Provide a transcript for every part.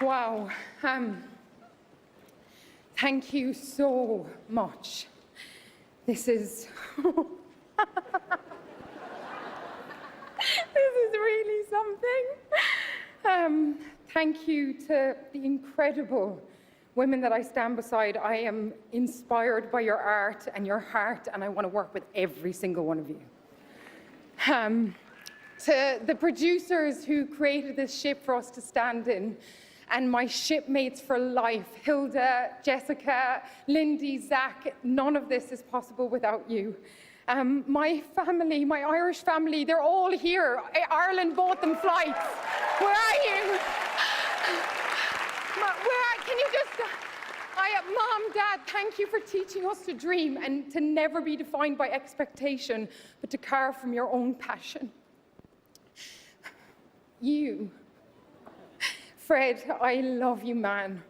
Wow. Thank you so much. This is... This is really something. Thank you to the incredible women that I stand beside. I am inspired by your art and your heart, and I want to work with every single one of you. To the producers who created this ship for us to stand in, and my shipmates for life, Hilda, Jessica, Lindy, Zach, none of this is possible without you. My family, my Irish family, they're all here. Ireland bought them flights. Where are you? Can you just... Mom, Dad, thank you for teaching us to dream and to never be defined by expectation, but to carve from your own passion. You, Fred, I love you, man.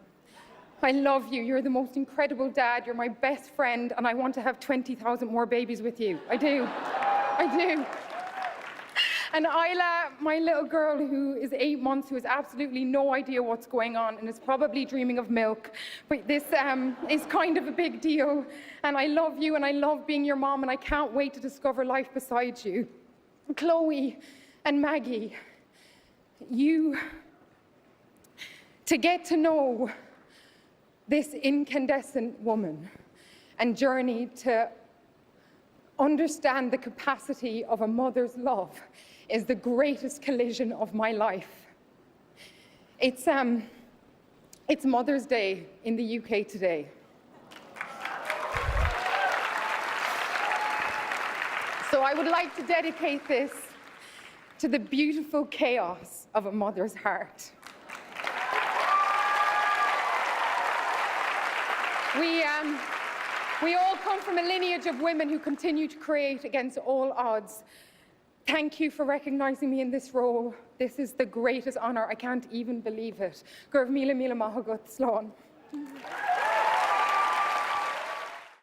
I love you. You're the most incredible dad. You're my best friend, and I want to have 20,000 more babies with you. I do. I do. And Isla, my little girl who is 8 months, who has absolutely no idea what's going on and is probably dreaming of milk. But this is kind of a big deal. And I love you, and I love being your mom, and I can't wait to discover life beside you. Chloe and Maggie, to get to know this incandescent woman and journey to understand the capacity of a mother's love is the greatest collision of my life. It's Mother's Day in the UK today. So I would like to dedicate this to the beautiful chaos of a mother's heart. We all come from a lineage of women who continue to create against all odds. Thank you for recognizing me in this role. This is the greatest honor. I can't even believe it. Gurv mila mila mahagut slán.